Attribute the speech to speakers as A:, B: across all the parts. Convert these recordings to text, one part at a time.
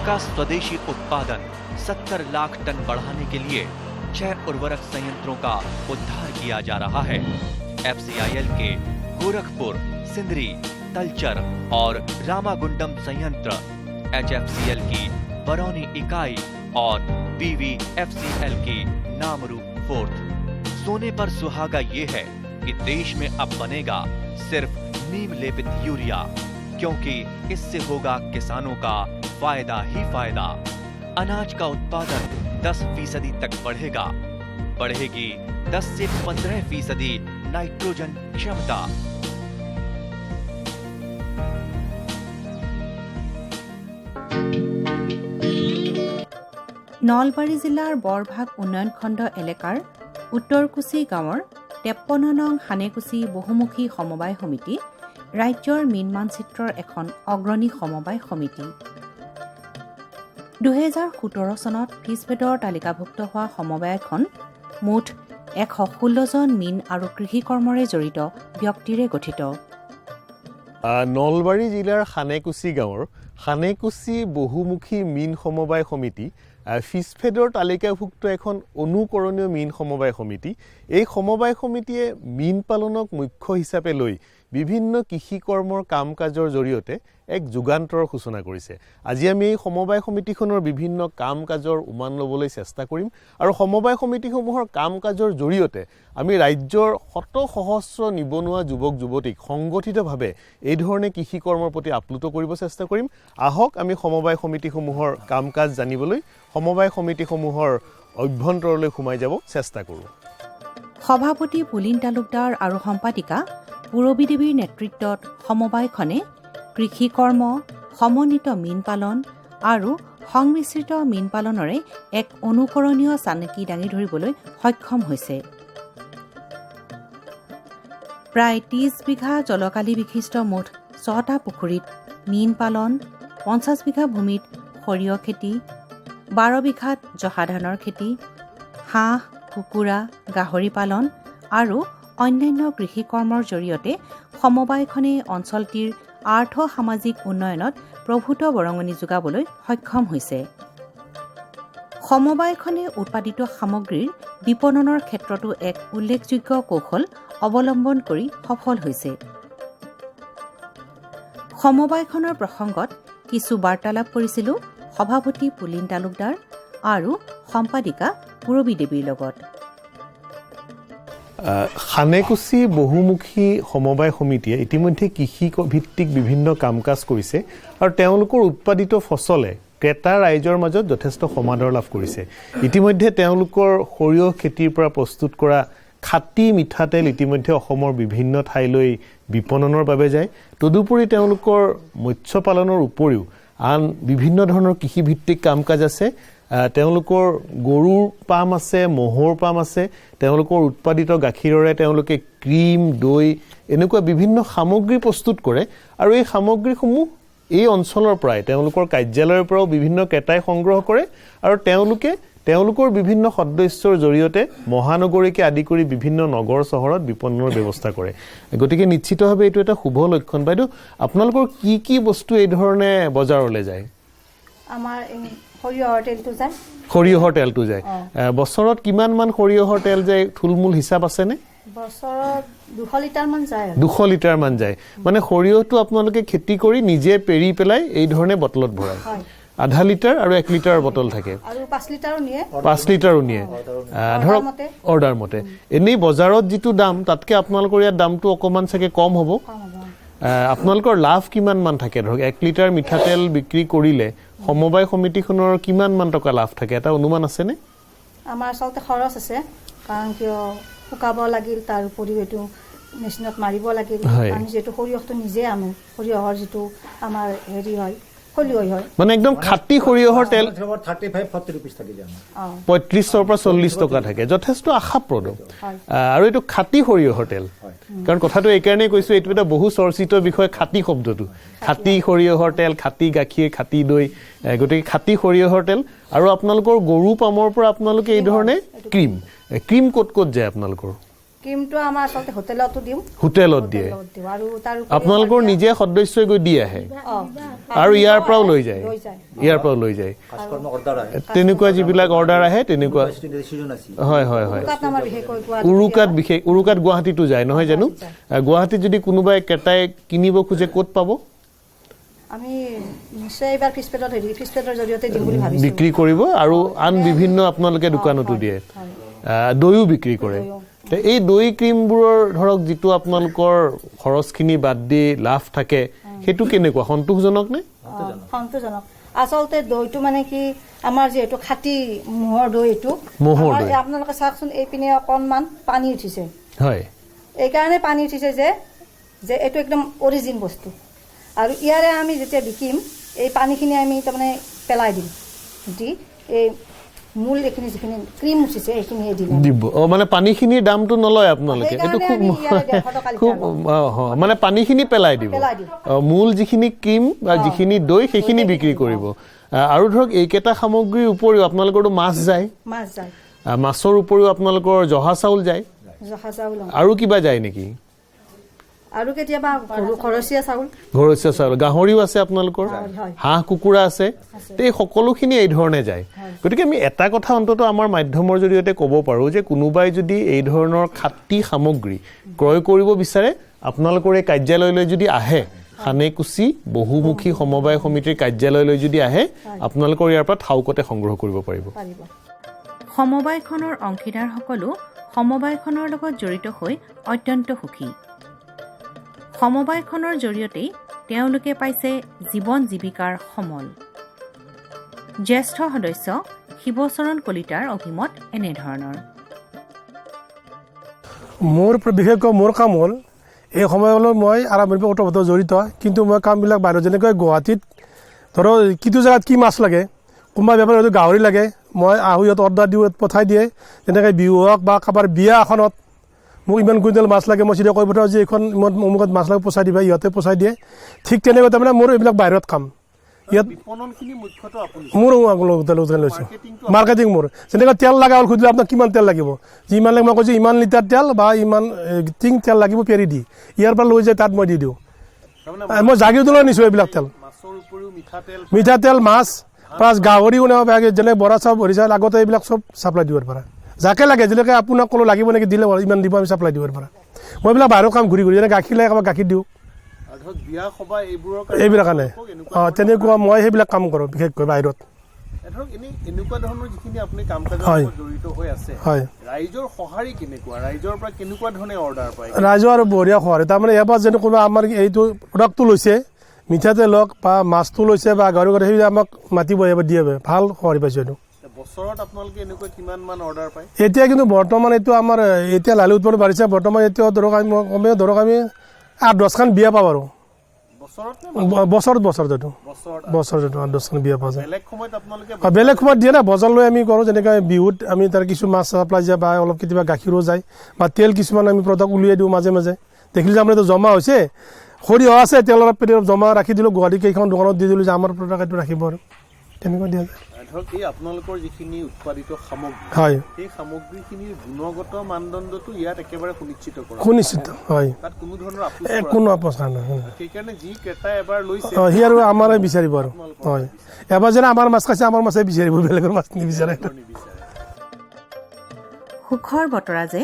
A: का स्वदेशी उत्पादन 70 लाख टन बढ़ाने के लिए 6 उर्वरक संयंत्रों का उद्धार किया जा रहा है। FCIL के गोरखपुर, सिंदरी, तलचर और रामागुंडम संयंत्र, HFCL की बरौनी इकाई और BVFCL की नामरू फोर्थ। सोने पर सुहागा ये है कि देश में अब बनेगा सिर्फ नीम लेपित यूरिया, क्योंकि इससे होगा किसानों का फायदा ही फायदा। अनाज का उत्पादन 10% तक बढ़ेगा। बढ़ेगी 10 से 15% नाइट्रोजन क्षमता।
B: নলবাৰী জিলাৰ বৰভাগ উন্নয়ন খণ্ড এলেকাৰ উত্তৰকুচি গাঁৱৰ 53 নং হানেকুচি বহুমুখী সমবায় সমিতি ৰাজ্যৰ মীন মানচিত্ৰৰ এখন অগ্ৰণী সমবায় সমিতি। 2017 চনত ফিছফেডৰ তালিকাভুক্ত হোৱা সমবায়খন মুঠ 116 জন মীন আৰু কৃষি কৰ্মৰে জড়িত ব্যক্তিৰে গঠিত।
C: নলবাৰী জিলাৰ হানেকুচি গাঁৱৰ হানেকুচি বহুমুখী মীন সমবায় সমিতি ফিছফেডৰ তালিকাভুক্ত এখন অনুকৰণীয় মীন সমবায় সমিতি। এই সমবায় সমিতিয়ে মীন পালনক মুখ্য হিচাপে লৈ বিভিন্ন কৃষি কৰ্মৰ কাম কাজৰ জৰিয়তে এক যুগান্তৰ সূচনা কৰিছে। আজি আমি এই সমবায় সমিতিখনৰ বিভিন্ন কাম কাজৰ উমান ল'বলৈ চেষ্টা কৰিম আৰু সমবায় সমিতিসমূহৰ কাম কাজৰ জৰিয়তে আমি ৰাজ্যৰ শত সহস্ৰ নিবনুৱা যুৱক যুৱতীক সংগঠিতভাৱে এই ধৰণে কৃষি কৰ্মৰ প্ৰতি আপ্লুত কৰিব চেষ্টা কৰিম। আহক আমি সমবায় সমিতিসমূহৰ কাম কাজ জানিবলৈ সমবায় সমিতিসমূহৰ অভ্যন্তৰলৈ সোমাই যাব চেষ্টা কৰোঁ।
B: সভাপতি পুলিন তালুকদাৰ আৰু সম্পাদিকা পূৰবী দেৱীৰ নেতৃত্বত সমবায়খনে কৃষি কৰ্ম, সমন্বিত মীন পালন আৰু সংমিশ্ৰিত মীন পালনৰে এক অনুকৰণীয় চানেকি দাঙি ধৰিবলৈ সক্ষম হৈছে। প্ৰায় 30 বিঘা জলকালি বিশিষ্ট মুঠ 6টা পুখুৰীত মীন পালন, 50 বিঘা ভূমিত সৰিয়হ খেতি, 12 বিঘাত জহা ধানৰ খেতি, হাঁহ, কুকুৰা, গাহৰি পালন আৰু অন্যান্য কৃষি কৰ্মৰ জৰিয়তে সমবায়খনে অঞ্চলটিৰ আৰ্থ সামাজিক উন্নয়নত প্ৰভূত বৰঙণি যোগাবলৈ সক্ষম হৈছে। সমবায়খনে উৎপাদিত সামগ্ৰীৰ বিপণনৰ ক্ষেত্ৰতো এক উল্লেখযোগ্য কৌশল অৱলম্বন কৰি সফল হৈছে। সমবায়খনৰ প্ৰসংগত কিছু বাৰ্তালাপ কৰিছিলোঁ সভাপতি পুলিন তালুকদাৰ আৰু সম্পাদিকা পূৰবী দেৱীৰ লগত।
C: হানেকুচি বহুমুখী সমবায় সমিতিয়ে ইতিমধ্যে কৃষি ভিত্তিক বিভিন্ন কাম কাজ কৰিছে আৰু তেওঁলোকৰ উৎপাদিত ফচলে ক্ৰেতা ৰাইজৰ মাজত যথেষ্ট সমাদৰ লাভ কৰিছে। ইতিমধ্যে তেওঁলোকৰ সৰিয়হ খেতিৰ পৰা প্ৰস্তুত কৰা খাটি মিঠাতেল ইতিমধ্যে অসমৰ বিভিন্ন ঠাইলৈ বিপণনৰ বাবে যায়। তদুপৰি তেওঁলোকৰ মৎস্য পালনৰ উপৰিও আন বিভিন্ন ধৰণৰ কৃষিভিত্তিক কাম কাজ আছে। তেওঁলোকৰ গৰুৰ পাম আছে, মহৰ পাম আছে। তেওঁলোকৰ উৎপাদিত গাখীৰৰে তেওঁলোকে ক্ৰীম, দৈ এনেকুৱা বিভিন্ন সামগ্ৰী প্ৰস্তুত কৰে আৰু এই সামগ্ৰীসমূহ এই অঞ্চলৰ পৰাই তেওঁলোকৰ কাৰ্যালয়ৰ পৰাও বিভিন্ন ক্ৰেতাই সংগ্ৰহ কৰে আৰু তেওঁলোকৰ বিভিন্ন সদস্যৰ জৰিয়তে মহানগৰীকে আদি কৰি বিভিন্ন নগৰ চহৰত বিপণনৰ ব্যৱস্থা কৰে। গতিকে নিশ্চিতভাৱে এইটো এটা শুভ লক্ষণ। বাইদেউ, আপোনালোকৰ কি কি বস্তু এই ধৰণে বজাৰলৈ যায়?
D: আমাৰ সৰিয়হৰ তেলটো যায়।
C: সৰিয়হৰ তেলটো যায়। বছৰত কিমান মান সৰিয়হৰ তেল যায়, থুলমূল হিচাপ আছেনে?
D: বছৰত 200 লিটাৰ মান যায়। 200
C: লিটাৰ মান যায়। মানে সৰিয়হটো আপোনালোকে খেতি কৰি নিজে পেৰি পেলাই এই ধৰণে বটলত ভৰাই। আধা লিটাৰ আৰু 1 লিটাৰ বটল থাকে
D: আৰু 5 লিটাৰো নিয়ে।
C: 5 লিটাৰো নিয়ে ধৰক অৰ্ডাৰ মতে। এনেই বজাৰত যিটো দাম তাতকে আপোনালোকৰ ইয়াত দামটো অকমান চাগে কম হ'ব। আপোনালোকৰ লাভ কিমান মান থাকে? ধৰক 1 লিটাৰ মিঠাতেল বিক্ৰী কৰিলে সমবায় সমিতিখনৰ কিমান মান টকা লাভ থাকে, এটা অনুমান আছেনে?
D: আমাৰ আচলতে খৰচ আছে, কাৰণ কিয় শুকাব লাগিল, তাৰ উপৰিও এইটো মেচিনত মাৰিব লাগিল। আমি যিহেতু সৰিয়হটো নিজে আনো, সৰিয়হৰ যিটো আমাৰ হেৰি হয়
C: মানে একদম খাটি সৰিয়হৰ তেল 35-40 रुपीस থাকে, 35 পৰা 40 টকা থাকে, যথেষ্ট আশাপ্ৰদ। আৰু এইটো খাটি সৰিয়হৰ তেল, কাৰণ কথাটো এইকাৰণেই কৈছো, এইটো এটা বহু চৰ্চিত বিষয় খাটি শব্দটো। খাটি সৰিয়হৰ তেল, খাটি গাখীৰ, খাটি দৈ, গতিকে খাটি সৰিয়হৰ তেল। আৰু আপোনালোকৰ গৰু পামৰ পৰা আপোনালোকে এই ধৰণে ক্ৰীম ক'ত ক'ত যায় আপোনালোকৰ?
D: ক্ৰীমটো আমাৰ আচলতে হোটেলতো দিওঁ
C: হোটেলত দিয়ে
D: দিওঁ আৰু তাৰ
C: আপোনালোকৰ নিজে সদস্যই গৈ দি আহে আৰু ইয়াৰ পৰাও লৈ যায় ইয়াৰ পৰাও লৈ যায় তেনেকুৱা যিবিলাক অৰ্ডাৰ আহে তেনেকুৱা হয় হয় হয়
D: আমাৰ বিশেষকৈ
C: উৰুকাত গুৱাহাটীতো যায় নহয় জানো গুৱাহাটীত যদি কোনোবাই ক্ৰেতাই কিনিব খোজে ক'ত পাব
D: আমি নিশ্চয় এইবাৰ ফিছপেটৰ জৰিয়তে দিম বুলি ভাবিছোঁ
C: বিক্ৰী কৰিব আৰু আন বিভিন্ন আপোনালোকে দোকানতো দিয়ে দৈও বিক্ৰী কৰে এই দৈ ক্ৰীমবোৰৰ ধৰক যিটো আপোনালোকৰ খৰচখিনি বাদ দি লাভ থাকে সেইটো কেনেকুৱা সন্তোষজনক নে
D: সন্তোষজনক আচলতে দৈটো মানে কি আমাৰ যিহেতু খাটি মহৰ দৈ এইটো আপোনালোকে চাওকচোন এইপিনে অকণমান পানী উঠিছে
C: হয়
D: এইকাৰণে পানী উঠিছে যে এইটো একদম অৰিজিন বস্তু আৰু ইয়াৰে আমি যেতিয়া বিকিম এই পানীখিনি আমি তাৰমানে পেলাই দিম দি এই মূল এইখিনি যিখিনি ক্ৰীম উঠিছে এইখিনিহে দিব
C: মানে পানীখিনিৰ দামটো নলয় আপোনালোকে এইটো খুব মানে পানীখিনি পেলাই দিব মূল যিখিনি ক্ৰীম বা যিখিনি দৈ সেইখিনি বিক্ৰী কৰিব আৰু ধৰক এইকেইটা সামগ্ৰীৰ উপৰিও আপোনালোকৰতো মাছ যায় মাছৰ উপৰিও আপোনালোকৰ জহা চাউল যায় আৰু কিবা যায় নেকি
D: আৰু কেতিয়াবা ঘৰচীয়া চাউল
C: গাহৰিও আছে আপোনালোকৰ হাঁহ কুকুৰা আছে এই সকলোখিনি এই ধৰণে যায় গতিকে আমি এটা কথা অন্তত আমাৰ মাধ্যমৰ জৰিয়তে ক'ব পাৰোঁ যে কোনোবাই যদি এই ধৰণৰ খাটি সামগ্ৰী ক্ৰয় কৰিব বিচাৰে আপোনালোকৰ এই কাৰ্যালয়লৈ যদি আহে খানেকুছি বহুমুখী সমবায় সমিতিৰ কাৰ্যালয়লৈ যদি আহে আপোনালোকৰ ইয়াৰ পৰা থাউকতে সংগ্ৰহ কৰিব পাৰিব
B: সমবায়খনৰ অংশীদাৰসকলো সমবায়খনৰ লগত জড়িত হৈ অত্যন্ত সুখী সমবায়খনৰ জৰিয়তেই তেওঁলোকে পাইছে জীৱন জীৱিকাৰ সমল জ্যেষ্ঠ সদস্য শিৱচৰণ কলিতাৰ অভিমত এনেধৰণৰ
E: মোৰ বিশেষকৈ মোৰ কাম হ'ল এই সময়লৈ মই আৰম্ভণিৰ ওতঃপ্ৰোত জড়িত কিন্তু মই কামবিলাক বাহিৰত যেনেকৈ গুৱাহাটীত ধৰক কিটো জেগাত কি মাছ লাগে কোনোবা বেপাৰী হয়তো গাহৰি লাগে মই আহোঁ ইয়াত অৰ্ডাৰ দিওঁ পঠাই দিয়ে যেনেকৈ বিহু হওক বা কাৰোবাৰ বিয়া এখনত মোক ইমান কুইণ্টেল মাছ লাগে মই চিধা কৈ পঠাওঁ যে এইখন অমুকত মাছ লাগে পচাই দিবা ইহঁতে পচাই দিয়ে ঠিক তেনেকৈ তাৰমানে মোৰ এইবিলাক বাহিৰত কাম ইয়াত মোৰ লৈছোঁ মাৰ্কেটিং মোৰ যেনেকৈ তেল লগা হ'ল সুধিলে আপোনাক কিমান তেল লাগিব যিমান লাগে মই কৈছোঁ ইমান লিটাৰ তেল বা ইমান টিং তেল লাগিব পেৰি দি ইয়াৰ পৰা লৈ যায় তাত মই দি দিওঁ মই জাগিৰোডলৈ নিছোঁ এইবিলাক তেল মিঠাতেল মাছ প্লাছ গাহৰিও যেনে বৰা চাউল ভৰি চাউল আগতে এইবিলাক চব চাপ্লাই দিবৰ পৰা যাকে লাগে যেনেকৈ আপোনাক ক'লো লাগিব নেকি দিলে ইমান দিব আমি চাপ্লাই দিবৰ পৰা মই এইবিলাক বাহিৰৰ কাম ঘূৰি যেনে গাখীৰ লাগে কাৰোবাক গাখীৰ দিওঁ এইবিলাক কাৰণে তেনেকুৱা মই সেইবিলাক কাম কৰোঁ বিশেষকৈ বাহিৰত ৰাইজৰ আৰু বঢ়িয়া সঁহাৰি তাৰমানে এবাৰ যেনে কোনোবা আমাৰ এইটো প্ৰডাক্টটো লৈছে মিঠাতেল হওক বা মাছটো লৈছে বা গাহৰি কৰে সেইবিলাক আমাক মাতিব এবাৰ দিয়ে ভাল সঁহাৰি পাইছোঁ এইটো এতিয়া কিন্তু বৰ্তমান এইটো আমাৰ এতিয়া লালি উৎপাদন বাঢ়িছে বৰ্তমান এতিয়া ধৰক আমি 8-10খন বিয়া পাওঁ আৰু বছৰত 8-10খন বিয়া পোৱা যায় বেলেগ সময়ত দিয়ে না বজাৰ লৈ আমি কৰোঁ যেনেকৈ বিহুত আমি তাৰ কিছু মাছ চাপ্লাই যায় বা অলপ কেতিয়াবা গাখীৰো যায় বা তেল কিছুমান আমি প্ৰডাক্ট উলিয়াই দিওঁ মাজে মাজে দেখিলোঁ যে আমাৰ এইটো জমা হৈছে সৰিয়হ আছে তেল অলপ জমা ৰাখি দিলোঁ গুৱাহাটী কেইখন দোকানত দি দিলোঁ যে আমাৰ প্ৰডাক্ট এইটো ৰাখিব আৰু তেনেকুৱা দিয়া যায়
C: আপোনালোকৰ যিখিনি উৎপাদিত সামগ্ৰী
E: হয়
C: সেই সামগ্ৰীখিনিৰ গুণগত মানদণ্ডটো ইয়াত একেবাৰে
E: সুনিশ্চিত হয়
C: তাত কোনো ধৰণৰ
E: কোনো আপোচনা নহয়
C: সেইকাৰণে যি ক্ৰেতাই এবাৰ লৈছে
E: সি আৰু আমাৰে বিচাৰিব আৰু হয় এবাৰ যেনে আমাৰ মাছ খাইছে আমাৰ মাছে বিচাৰিব বেলেগৰ মাছ নিবিচাৰে
B: সুখৰ বতৰা যে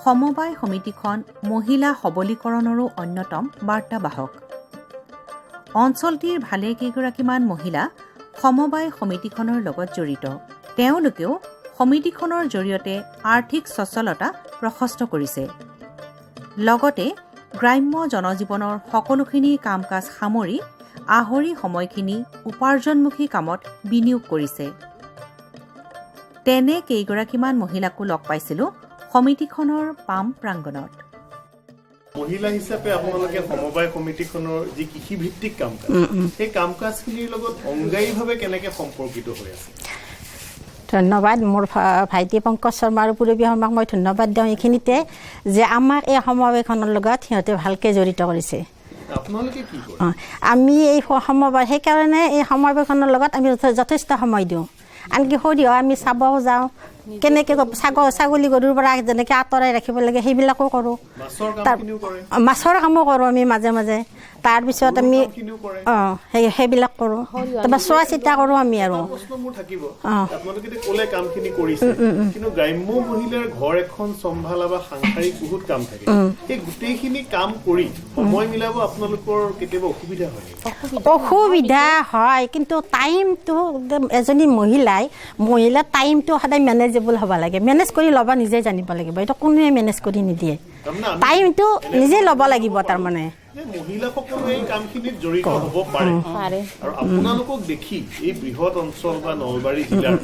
B: সমবায় সমিতিখন মহিলা সবলীকৰণৰো অন্যতম বাৰ্তাবাহক অঞ্চলটিৰ ভালেকেইগৰাকীমান মহিলা সমবায় সমিতিখনৰ লগত জড়িত তেওঁলোকেও সমিতিখনৰ জৰিয়তে আৰ্থিক সচ্ছলতা প্ৰশস্ত কৰিছে লগতে গ্ৰাম্য জনজীৱনৰ সকলোখিনি কাম কাজ সামৰি আহৰি সময়খিনি উপাৰ্জনমুখী কামত বিনিয়োগ কৰিছে তেনে কেইগৰাকীমান মহিলাকো লগ পাইছিলোঁ সমিতিখনৰ পাম প্ৰাংগণত
C: মহিলা হিচাপে আপোনালোকে সমবায় সমিতিখনৰ যি কৃষিভিত্তিক কাম কাজ সেই কাম কাজখিনিৰ লগত অংগায়ীভাৱে কেনেকৈ সম্পৰ্কিত হৈ আছে
F: ধন্যবাদ মোৰ ভাইটি পংকজ শৰ্মা আৰু পূৰবী শৰ্মাক মই ধন্যবাদ দিওঁ এইখিনিতে যে আমাক এই সমবায়খনৰ লগত সিহঁতে ভালকৈ জড়িত কৰিছে আমি এই সমবায় সেইকাৰণে এই সমবায়খনৰ লগত আমি যথেষ্ট সময় দিওঁ আনকি সৰিয়হ আমি চাবও যাওঁ কেনেকৈ ছাগলী গৰুৰ পৰা যেনেকৈ আঁতৰাই ৰাখিব লাগে সেইবিলাকো কৰোঁ। মাছৰ কামো কৰোঁ আমি মাজে মাজে। তাৰপিছত আমি সেইবিলাক কৰোঁ। তাৰপৰা চোৱা চিতা কৰোঁ আমি আৰু।
C: আপোনালোকে ক'লে কামখিনি কৰিছে, কিন্তু গ্ৰাম্য মহিলাৰ ঘৰ এখন চম্ভালা বা সাংসাৰিক বহুত কাম থাকে, সেই গোটেইখিনি কাম কৰি সময় মিলাব আপোনালোকৰ কেতিয়াবা অসুবিধা হয়?
F: অসুবিধা হয়, কিন্তু টাইমটো এজনী মহিলাৰ টাইমটো সদায় মেনেজেবল হ'ব লাগে। মেনেজ কৰি ল'ব নিজে জানিব লাগিব, এইটো কোনোৱে মেনেজ কৰি নিদিয়ে। টাইমটো নিজে ল'ব লাগিব। তাৰমানে
C: মহিলাসকলে এই কামখিনিত জড়িত হ'ব পাৰে, আৰু আপোনালোকক দেখি এই বৃহৎ অঞ্চল বা নলবাৰী জিলাৰ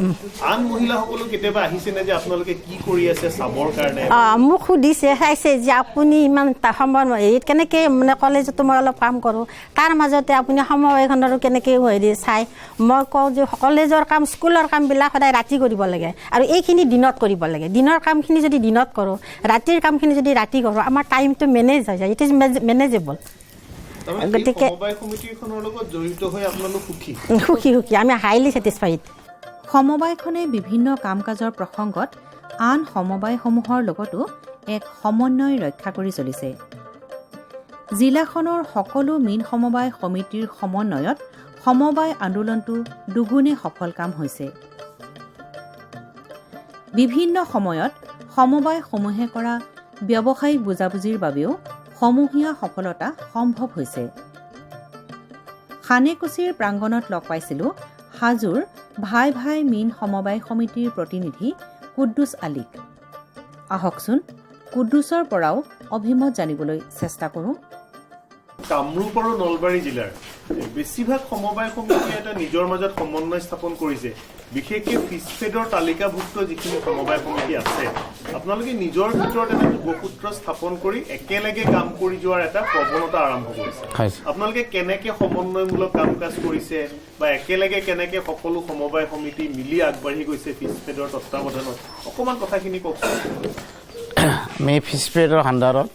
C: আন মহিলাসকলো কেতিয়াবা আহিছেনে যে আপোনালোকে কি কৰি আছে চাবৰ কাৰণে?
F: মোক সুধিছে, চাইছে যে আপুনি ইমান সময় হেৰিত কেনেকৈ মানে কলেজতো মই অলপ কাম কৰোঁ, তাৰ মাজতে আপুনি সময় এখনৰো কেনেকৈ হেৰি চাই। মই কওঁ যে কলেজৰ কাম স্কুলৰ কামবিলাক সদায় ৰাতি কৰিব লাগে, আৰু এইখিনি দিনত কৰিব লাগে। দিনৰ কামখিনি যদি দিনত কৰোঁ, ৰাতিৰ কামখিনি যদি ৰাতি কৰোঁ, আমাৰ টাইমটো মেনেজ হৈ যায়। It is manageable. গতিকে সুখী আমি হাইলি ছেটিছফাইড।
B: সমবায়খনে বিভিন্ন কাম কাজৰ প্ৰসংগত আন সমবায়সমূহৰ লগতো এক সমন্বয় ৰক্ষা কৰি চলিছে। জিলাখনৰ সকলো মীন সমবায় সমিতিৰ সমন্বয়ত সমবায় আন্দোলনটো দুগুণে সফল কাম হৈছে। বিভিন্ন সময়ত সমবায়সমূহে কৰা ব্যৱসায়িক বুজাবুজিৰ বাবেও সমূহীয়া সফলতা সম্ভৱ হৈছে। খানেকুছিৰ প্ৰাংগণত লগ পাইছিলোঁ হাজোৰ ভাই ভাই মীন সমবায় সমিতিৰ প্ৰতিনিধি কুদ্দুছ আলীক। আহকচোন কুদ্দুছৰ পৰাও অভিমত জানিবলৈ চেষ্টা কৰোঁ।
C: কামৰূপ আৰু নলবাৰী জিলাৰ বেছিভাগ সমবায় সমিতিয়ে এটা নিজৰ মাজত সমন্বয় স্থাপন কৰিছে, বিশেষকৈ ফিছফেডৰ তালিকাভুক্ত যিখিনি সমবায় সমিতি আছে, আপোনালোকে নিজৰ ভিতৰত এটা যোগসূত্ৰ স্থাপন কৰি একেলগে কাম কৰি যোৱাৰ এটা প্ৰৱণতা আৰম্ভ কৰিছে। আপোনালোকে কেনেকৈ সমন্বয়মূলক কাম কাজ কৰিছে, বা একেলগে কেনেকৈ সকলো সমবায় সমিতি মিলি আগবাঢ়ি গৈছে ফিছফেডৰ তত্বাৱধানত, অকণমান কথাখিনি কওকচোন।
G: আমি ফিছফেডৰ আণ্ডাৰত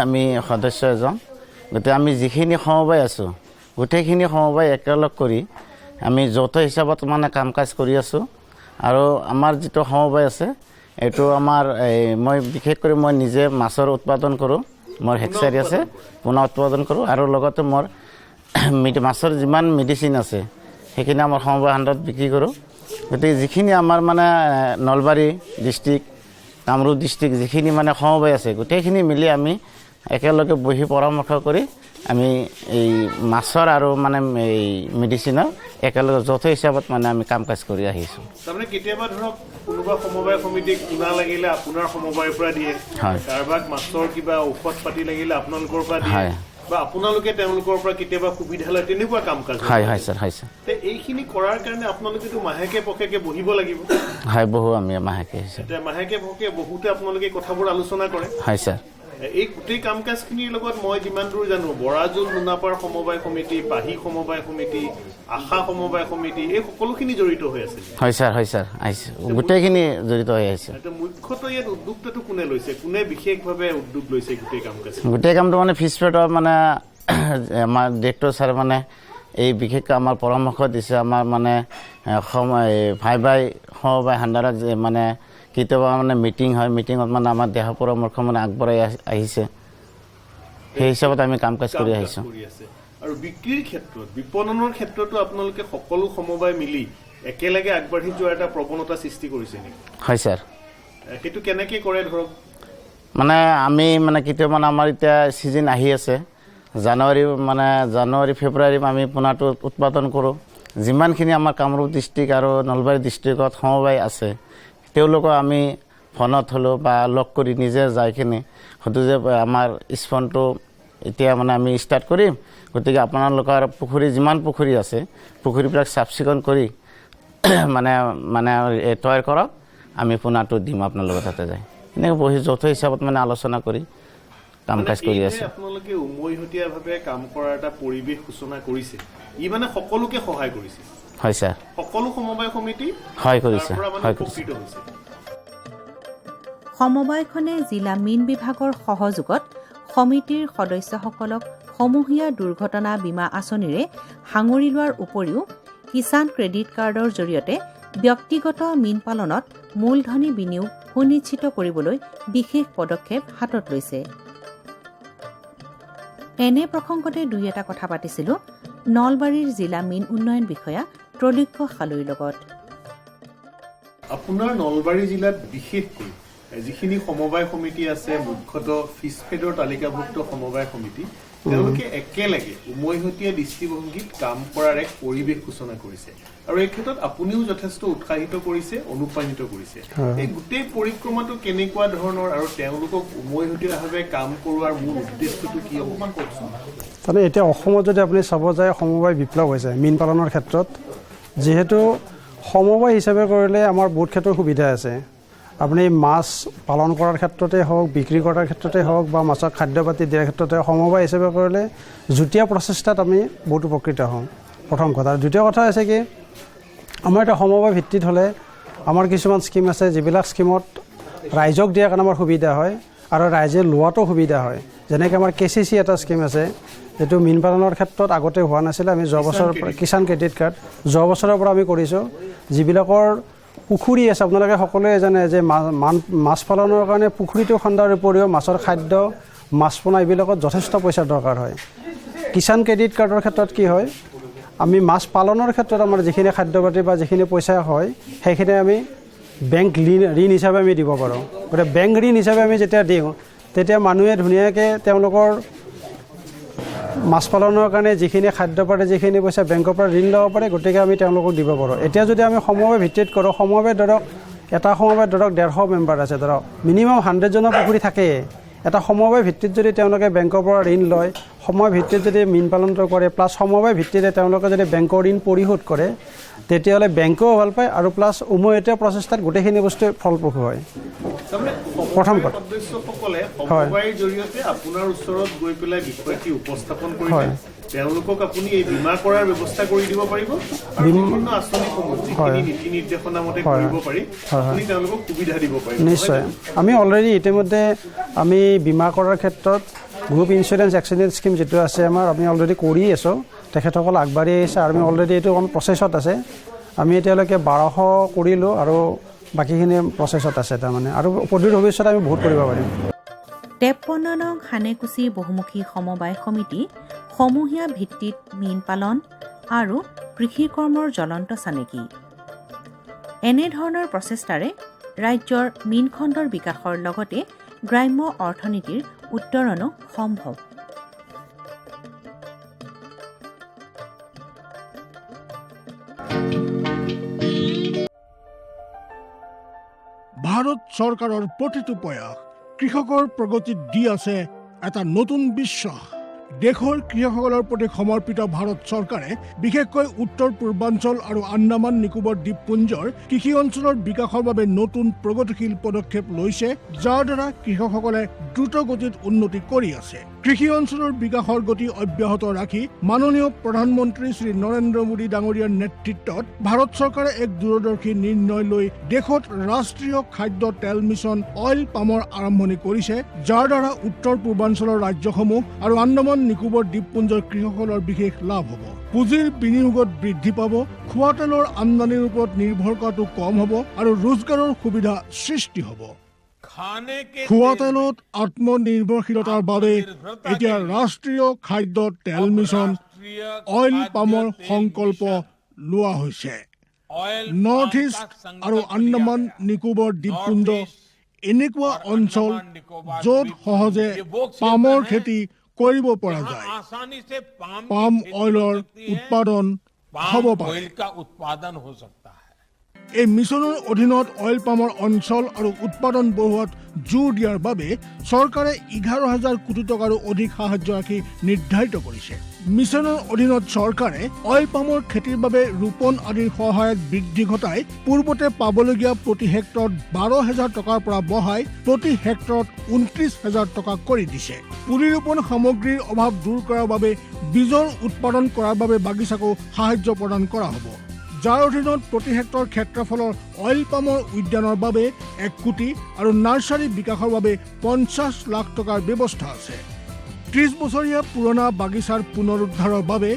G: আমি সদস্য এজন, গতিকে আমি যিখিনি সমবায় আছোঁ গোটেইখিনি সমবায় একেলগ কৰি আমি যৌথ হিচাপত মানে কাম কাজ কৰি আছোঁ। আৰু আমাৰ যিটো সমবায় আছে এইটো আমাৰ মই বিশেষ কৰি মই নিজে মাছৰ উৎপাদন কৰোঁ, মোৰ হেক্সাৰী আছে, পোনা উৎপাদন কৰোঁ, আৰু লগতে মোৰ মাছৰ যিমান মেডিচিন আছে সেইখিনি আমাৰ সমবায় খণ্ডত বিক্ৰী কৰোঁ। গতিকে যিখিনি আমাৰ মানে নলবাৰী ডিষ্ট্ৰিক্ট, কামৰূপ ডিষ্ট্ৰিক্ট যিখিনি মানে সমবায় আছে গোটেইখিনি মিলি আমি একেলগে বহি পৰামৰ্শ কৰি আমি এই মাছৰ আৰু মানে এই মেডিচিনৰ একেলগে যৌথ হিচাপত মানে আমি কাম কাজ কৰি আহিছোঁ।
C: তাৰমানে কেতিয়াবা ধৰক কোনোবা সমবায় সমিতিক পোনা লাগিলে আপোনাৰ সমবায়ৰ পৰা দিয়ে, কাৰোবাক মাছৰ কিবা ঔষধ পাতি লাগিলে আপোনালোকৰ পৰা দিয়ে, বা আপোনালোকে তেওঁলোকৰ পৰা কেতিয়াবা সুবিধা লয়, তেনেকুৱা কাম কাজ
G: হয় ছাৰ। হয় ছাৰ।
C: এইখিনি কৰাৰ কাৰণে আপোনালোকেতো মাহেকে পষেকে বহিব লাগিব।
G: হয়, বহু আমি মাহেকে
C: মাহেকে পষেকে বহুতে আপোনালোকে কথাবোৰ আলোচনা কৰে।
G: হয় ছাৰ।
C: এই গোটেই কাম কাজখিনিৰ লগত মই যিমান দূৰ জানো বৰাজোল মুনাপাৰ সমবায় সমিতি, পাহি সমবায় সমিতি, আশা সমবায় সমিতি, এই সকলোখিনি জড়িত হৈ আছে।
G: হয় ছাৰ। আহিছে, গোটেইখিনি জড়িত হৈ আহিছে।
C: মুখ্যতঃ ইয়াত উদ্যোগটো কোনে লৈছে, কোনে বিশেষভাৱে উদ্যোগ লৈছে গোটেই কাম কাজ?
G: গোটেই কামটো মানে ফিছফেডৰ মানে আমাৰ ডিৰেক্টৰ ছাৰ মানে এই বিশেষকৈ আমাৰ পৰামৰ্শ দিছে। আমাৰ মানে ভাই ভাই সমবায় আণ্ডাৰত যে মানে কেতিয়াবা মানে মিটিং হয়, মিটিঙত মানে আমাৰ দেহ পৰামৰ্শ মানে আগবঢ়াই আহিছে, সেই হিচাপত আমি কাম কাজ কৰি আহিছোঁ।
C: আৰু বিক্ৰীৰ ক্ষেত্ৰত, বিপণনৰ ক্ষেত্ৰতো আপোনালোকে সকলো সমবায় মিলি একেলগে আগবাঢ়ি যোৱাৰ এটা প্ৰৱণতা সৃষ্টি কৰিছে নেকি?
G: হয় ছাৰ।
C: সেইটো কেনেকৈ কৰে ধৰক?
G: মানে আমি মানে কেতিয়াবা আমাৰ এতিয়া ছিজন আহি আছে, জানুৱাৰী ফেব্ৰুৱাৰী আমি পোনাটো উৎপাদন কৰোঁ। যিমানখিনি আমাৰ কামৰূপ ডিষ্ট্ৰিক্ট আৰু নলবাৰী ডিষ্ট্ৰিক্টত সমবায় আছে তেওঁলোকক আমি ফোনত হ'লেও বা লগ কৰি নিজে যাই কিনে হয়তো যে আমাৰ স্পনটো এতিয়া মানে আমি ষ্টাৰ্ট কৰিম, গতিকে আপোনালোকৰ পুখুৰী যিমান পুখুৰী আছে পুখুৰীবিলাক চাফ চিকুণ কৰি মানে তৈয়াৰ কৰক, আমি পোনাটো দিম আপোনালোকৰ তাতে যায়। এনেকৈ বহি যৌথ হিচাপত মানে আলোচনা কৰি কাম কাজ কৰি আছে।
C: আপোনালোকে উমৈহতীয়াভাৱে কাম কৰাৰ এটা পৰিৱেশ সূচনা কৰিছে, ই মানে সকলোকে সহায় কৰিছে।
G: হয় ছাৰ।
C: সকলো সমবায় সমিতি
G: হয় কৰিছে।
B: সমবায়খনে জিলা মীন বিভাগৰ সহযোগত সমিতিৰ সদস্যসকলক সমূহীয়া দুৰ্ঘটনা বীমা আঁচনিৰে সাঙুৰি লোৱাৰ উপৰিও কিষাণ ক্ৰেডিট কাৰ্ডৰ জৰিয়তে ব্যক্তিগত মীন পালনত মূলধনী বিনিয়োগ সুনিশ্চিত কৰিবলৈ বিশেষ পদক্ষেপ হাতত লৈছে। এনে প্ৰসংগতে দুই এটা কথা পাতিছিলোঁ নলবাৰীৰ জিলা মীন উন্নয়ন বিষয়া ত্ৰৈলোক্য খালৈৰ লগত।
C: আপোনাৰ নলবাৰী জিলাত বিশেষকৈ যিখিনি সমবায় সমিতি আছে, মুখ্যতঃ ফিছফেডৰ তালিকাভুক্ত সমবায় সমিতি, তেওঁলোকে একেলগে উমৈহতীয়া দৃষ্টিভংগীত কাম কৰাৰ এক পৰিৱেশ সূচনা কৰিছে আৰু এই ক্ষেত্ৰত আপুনিও যথেষ্ট উৎসাহিত কৰিছে, অনুপ্ৰাণিত কৰিছে। এই গোটেই পৰিক্ৰমাটো কেনেকুৱা ধৰণৰ আৰু তেওঁলোকক উমৈহতীয়াভাৱে কাম কৰোৱাৰ মূল উদ্দেশ্যটো কি, অকণমান কওকচোন।
H: তাৰমানে এতিয়া অসমত যদি আপুনি চাব যায় সমবায় বিপ্লৱ হৈছে মীন পালনৰ ক্ষেত্ৰত। যিহেতু সমবায় হিচাপে কৰিলে আমাৰ বহুত ক্ষেত্ৰত সুবিধা আছে। আপুনি মাছ পালন কৰাৰ ক্ষেত্ৰতে হওক, বিক্ৰী কৰাৰ ক্ষেত্ৰতে হওক বা মাছৰ খাদ্য পাতি দিয়াৰ ক্ষেত্ৰতে সমবায় হিচাপে কৰিলে যুটীয়া প্ৰচেষ্টাত আমি বহুত উপকৃত হওঁ, প্ৰথম কথা। আৰু দ্বিতীয় কথা হৈছে কি, আমাৰ এটা সমবায় ভিত্তিত হ'লে আমাৰ কিছুমান স্কিম আছে, যিবিলাক স্কিমত ৰাইজক দিয়াৰ কাৰণে আমাৰ সুবিধা হয় আৰু ৰাইজে লোৱাটো সুবিধা হয়। যেনেকৈ আমাৰ KCC এটা স্কিম আছে, যিটো মীন পালনৰ ক্ষেত্ৰত আগতে হোৱা নাছিলে। আমি যোৱা বছৰৰ পৰা কিষাণ ক্ৰেডিট কাৰ্ড যোৱা বছৰৰ পৰা আমি কৰিছোঁ। যিবিলাকৰ পুখুৰী আছে, আপোনালোকে সকলোৱে জানে যে মাছ পালনৰ কাৰণে পুখুৰীটো খন্দাৰ উপৰিও মাছৰ খাদ্য, মাছ পোনা এইবিলাকত যথেষ্ট পইচাৰ দৰকাৰ হয়। কিষাণ ক্ৰেডিট কাৰ্ডৰ ক্ষেত্ৰত কি হয়, আমি মাছ পালনৰ ক্ষেত্ৰত আমাৰ যিখিনি খাদ্য পাতি বা যিখিনি পইচা হয় সেইখিনি আমি বেংক ঋণ হিচাপে আমি দিব পাৰোঁ। গতিকে বেংক ঋণ হিচাপে আমি যেতিয়া দিওঁ তেতিয়া মানুহে ধুনীয়াকৈ তেওঁলোকৰ মাছ পালনৰ কাৰণে যিখিনি খাদ্য পাতি, যিখিনি পইচা বেংকৰ পৰা ঋণ ল'ব পাৰে, গতিকে আমি তেওঁলোকক দিব পাৰোঁ। এতিয়া যদি আমি সমবায় ভিত্তিত কৰোঁ, সমবায় ধৰক এটা সমবায় ধৰক 150 মেম্বাৰ আছে, ধৰক মিনিমাম 100জনৰ পুখুৰী থাকেই। এটা সমবায় ভিত্তিত যদি তেওঁলোকে বেংকৰ পৰা ঋণ লয়, সময় ভিত্তিত যদি মীন পালনটো কৰে, প্লাছ সমবায় ভিত্তিতে তেওঁলোকে যদি বেংকৰ ঋণ পৰিশোধ কৰে, তেতিয়াহ'লে বেংকেও ভাল পায় আৰু প্লাছ উমৈহতীয়া প্ৰচেষ্টাত গোটেইখিনি বস্তু ফলপ্ৰসূ হয়। প্ৰথম কথা
C: সদস্যসকলে সমবায়ৰ জৰিয়তে আপোনাৰ ওচৰত গৈ পেলাই বিষয়টি উপস্থাপন কৰিলে তেওঁলোকক আপুনি এই বীমা কৰাৰ ব্যৱস্থা কৰি দিব পাৰিব আৰু বিভিন্ন আঁচনিসমূহ যিখিনি নীতি নিৰ্দেশনা মতে কৰিব পাৰি আপুনি তেওঁলোকক সুবিধা দিব পাৰিব।
H: নিশ্চয়। আমি অলৰেডি ইতিমধ্যে আমি বীমা কৰাৰ ক্ষেত্ৰত গ্ৰুপ ইঞ্চুৰেঞ্চ এক্সিডেণ্ট স্কিম যিটো আছে আমাৰ, আমি অলৰেডি কৰি আছোঁ। তেখেতসকল আগবাঢ়ি আহিছে আৰু আমি অলৰেডি এইটো প্ৰচেছত আছে। আমি এতিয়ালৈকে 1200 কৰিলোঁ আৰু বাকীখিনি প্ৰচেছত আছে তাৰমানে, আৰু অদূৰ ভৱিষ্যতে আমি বহুত কৰিব পাৰিম।
B: 53 নং সানেকুচি বহুমুখী সমবায় সমিতি সমূহীয়া ভিত্তিত মীন পালন আৰু কৃষি কৰ্মৰ জ্বলন্ত চানেকি। এনেধৰণৰ প্ৰচেষ্টাৰে ৰাজ্যৰ মীন খণ্ডৰ বিকাশৰ লগতে গ্ৰাম্য অৰ্থনীতিৰ উত্তৰণো সম্ভৱ।
I: ভাৰত চৰকাৰৰ প্ৰতিটো প্ৰয়াস কৃষকৰ প্ৰগতিত দি আছে এটা নতুন বিশ্বাস। দেশৰ কৃষকসকলৰ প্ৰতি সমৰ্পিত ভাৰত চৰকাৰে বিশেষকৈ উত্তৰ পূৰ্বাঞ্চল আৰু আন্দামান নিকোবৰ দ্বীপপুঞ্জৰ কৃষি অঞ্চলৰ বিকাশৰ বাবে নতুন প্ৰগতিশীল পদক্ষেপ লৈছে, যাৰ দ্বাৰা কৃষকসকলে দ্ৰুত গতিত উন্নতি কৰি আছে। কৃষি অঞ্চলৰ বিকাশৰ গতি অব্যাহত ৰাখি মাননীয় প্ৰধানমন্ত্ৰী শ্ৰী নৰেন্দ্ৰ মোদী ডাঙৰীয়াৰ নেতৃত্বত ভাৰত চৰকাৰে এক দূৰদৰ্শী নিৰ্ণয় লৈ দেশত ৰাষ্ট্ৰীয় খাদ্য তেল মিছন অইল পামৰ আৰম্ভণি কৰিছে, যাৰ দ্বাৰা উত্তৰ পূৰ্বাঞ্চলৰ ৰাজ্যসমূহ আৰু আন্দামান নিকোবৰ দ্বীপপুঞ্জৰ কৃষকসকলৰ বিশেষ লাভ হ'ব। পুঁজিৰ বিনিয়োগত বৃদ্ধি পাব, খোৱা তেলৰ আমদানিৰ ওপৰত নিৰ্ভৰ কৰাটো কম হ'ব আৰু ৰোজগাৰৰ সুবিধা সৃষ্টি হ'ব। খোৱা তেলত আত্মনিৰ্ভৰশীলতাৰ বাবে এতিয়া ৰাষ্ট্ৰীয় খাদ্য তেল মিছন অইল পামৰ সংকল্প লোৱা হৈছে। নৰ্থ ইষ্ট আৰু আন্দামান নিকোবৰ দ্বীপপুঞ্জ এনেকুৱা অঞ্চল য'ত সহজে পামৰ খেতি কৰিব পৰা যায়, পাম অইলৰ উৎপাদন হ'ব পাৰে। এই মিছনৰ অধীনত অইল পামৰ অঞ্চল আৰু উৎপাদন বঢ়োৱাত জোৰ দিয়াৰ বাবে চৰকাৰে 11,000 কোটি টকাৰো অধিক সাহায্য ৰাখি নিৰ্ধাৰিত কৰিছে। মিছনৰ অধীনত চৰকাৰে অইল পামৰ খেতিৰ বাবে ৰোপণ আদিৰ সহায়ত বৃদ্ধি ঘটাই পূৰ্বতে পাবলগীয়া প্ৰতি হেক্টৰত 12,000 টকাৰ পৰা বঢ়াই প্ৰতি হেক্টৰত 29,000 টকা কৰি দিছে। পুলি ৰোপণ সামগ্ৰীৰ অভাৱ দূৰ কৰাৰ বাবে বীজৰ উৎপাদন কৰাৰ বাবে বাগিচাকো সাহায্য প্ৰদান কৰা হ'ব, যাৰ অধীনত প্ৰতি হেক্টৰ ক্ষেত্ৰফলৰ অইল পামৰ উদ্যানৰ বাবে 1 কোটি আৰু নাৰ্চাৰী বিকাশৰ বাবে 50 লাখ টকাৰ ব্যৱস্থা আছে। 30 বছৰীয়া পুৰণা বাগিচাৰ পুনৰুদ্ধাৰৰ বাবে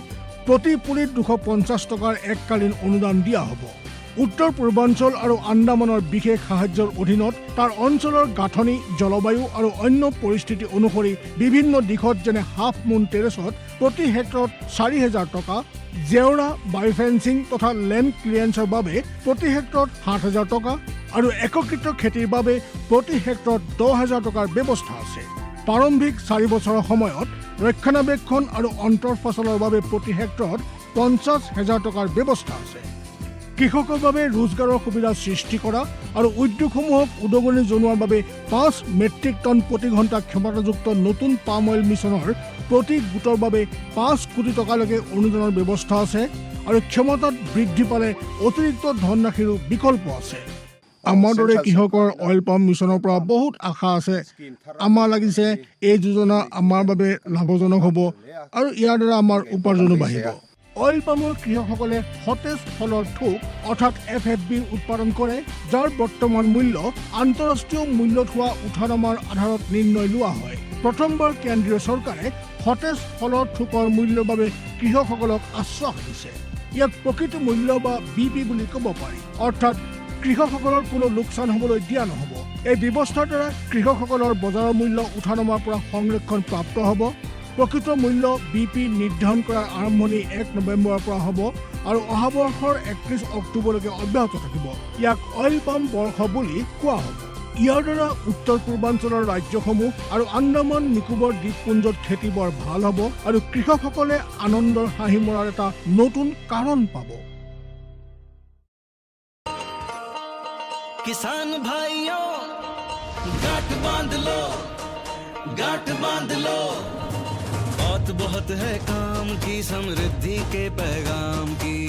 I: প্ৰতি পুলিত 250 টকাৰ এককালীন অনুদান দিয়া হ'ব। উত্তৰ পূৰ্বাঞ্চল আৰু আন্দামানৰ বিশেষ সাহায্যৰ অধীনত তাৰ অঞ্চলৰ গাঁথনি, জলবায়ু আৰু অন্য পৰিস্থিতি অনুসৰি বিভিন্ন দিশত যেনে হাফ মুন টেৰেছত প্ৰতি হেক্টৰত 4,000 টকা, জেওৰা, বায়'ফেন্সিং তথা লেণ্ড ক্লিয়াৰেন্সৰ বাবে প্ৰতি হেক্টৰত 7,000 টকা আৰু একত্ৰিত খেতিৰ বাবে প্ৰতি হেক্টৰত 10,000 টকাৰ ব্যৱস্থা আছে। প্ৰাৰম্ভিক 4 বছৰৰ সময়ত ৰক্ষণাবেক্ষণ আৰু অন্তৰ ফচলৰ বাবে প্ৰতি হেক্টৰত 50,000 টকাৰ ব্যৱস্থা আছে। কৃষকৰ বাবে ৰোজগাৰৰ সুবিধা সৃষ্টি কৰা আৰু উদ্যোগসমূহক উদগনি জনোৱাৰ বাবে 5 মেট্ৰিক টন প্ৰতি ঘণ্টা ক্ষমতাযুক্ত নতুন পাম অইল মিছনৰ প্ৰতি গোটৰ বাবে 5 কোটি টকালৈকে অনুদানৰ ব্যৱস্থা আছে আৰু ক্ষমতাত বৃদ্ধি পালে অতিৰিক্ত ধনৰাশিৰো বিকল্প আছে। আমাৰ দৰে কৃষকৰ অইল পাম মিছনৰ পৰা বহুত আশা আছে। আমাৰ লাগিছে এই যোজনা আমাৰ বাবে লাভজনক হ'ব আৰু ইয়াৰ দ্বাৰা আমাৰ উপাৰ্জনো বাঢ়িব। অইল পামৰ কৃষকসকলে সতেজ ফলৰ থোক অৰ্থাৎ FFB উৎপাদন কৰে, যাৰ বৰ্তমান মূল্য আন্তঃৰাষ্ট্ৰীয় মূল্যত হোৱা উঠানামাৰ আধাৰত নিৰ্ণয় লোৱা হয়। প্ৰথমবাৰ কেন্দ্ৰীয় চৰকাৰে সতেজ ফলৰ থোকৰ মূল্যৰ বাবে কৃষকসকলক আশ্বাস দিছে। ইয়াক প্ৰকৃত মূল্য বা BP বুলি ক'ব পাৰি, অৰ্থাৎ কৃষকসকলৰ কোনো লোকচান হ'বলৈ দিয়া নহ'ব। এই ব্যৱস্থাৰ দ্বাৰা কৃষকসকলৰ বজাৰৰ মূল্য উঠানমাৰ পৰা সংৰক্ষণ প্ৰাপ্ত হ'ব। প্ৰকৃত মূল্য BP নিৰ্ধাৰণ কৰাৰ আৰম্ভণি 1 নৱেম্বৰৰ পৰা হ'ব আৰু অহা বৰ্ষৰ 31 অক্টোবৰলৈকে অব্যাহত থাকিব। ইয়াক অইল পাম বৰ্ষ বুলি কোৱা হ'ব। ইয়াৰ দ্বাৰা উত্তৰ পূৰ্বাঞ্চলৰ ৰাজ্যসমূহ আৰু আন্দামান নিকোবৰ দ্বীপপুঞ্জত খেতি বৰ ভাল হ'ব আৰু কৃষকসকলে আনন্দৰ হাঁহি মৰাৰ এটা নতুন কাৰণ পাব।
J: किसान भाइयों गांठ बांध लो, गांठ बांध लो, बहुत बहुत है काम की, समृद्धि के पैगाम की।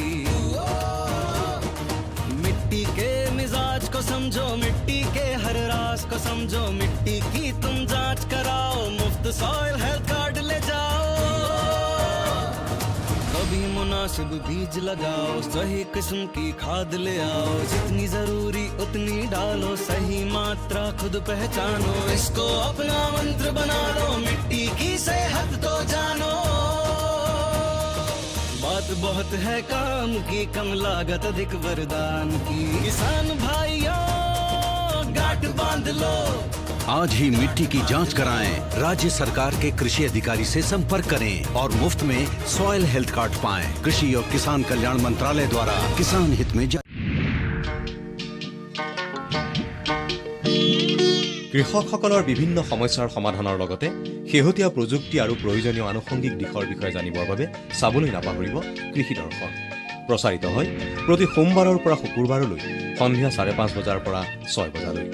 J: मिट्टी के मिजाज को समझो, मिट्टी के हर राज को समझो, मिट्टी की तुम जांच कराओ, मुफ्त सॉइल हेल्थ कार्ड ले जाओ। कभी मुनासिब बीज लगाओ, सही किस्म की खाद ले आओ, जितनी जरूरी उतनी डालो, सही मात्रा खुद पहचानो, इसको अपना मंत्र बना लो, मिट्टी की सेहत तो जानो। बात बहुत है काम की, कम लागत अधिक वरदान की, किसान भाइयों गांठ बांध लो।
K: आज ही मिट्टी की जांच कराएं, राज्य सरकार के कृषि अधिकारी से संपर्क करें और मुफ्त में सॉइल हेल्थ कार्ड पाएं। कृषि और किसान कल्याण मंत्रालय द्वारा किसान हित में
L: কৃষকসকলৰ বিভিন্ন সমস্যাৰ সমাধানৰ লগতে শেহতীয়া প্ৰযুক্তি আৰু প্ৰয়োজনীয় আনুষংগিক দিশৰ বিষয়ে জানিবৰ বাবে চাবলৈ নাপাহৰিব কৃষি দৰ্শন। প্ৰচাৰিত হয় প্ৰতি সোমবাৰৰ পৰা শুকুৰবাৰলৈ সন্ধিয়া 5:30 বজাৰ পৰা 6 বজালৈ।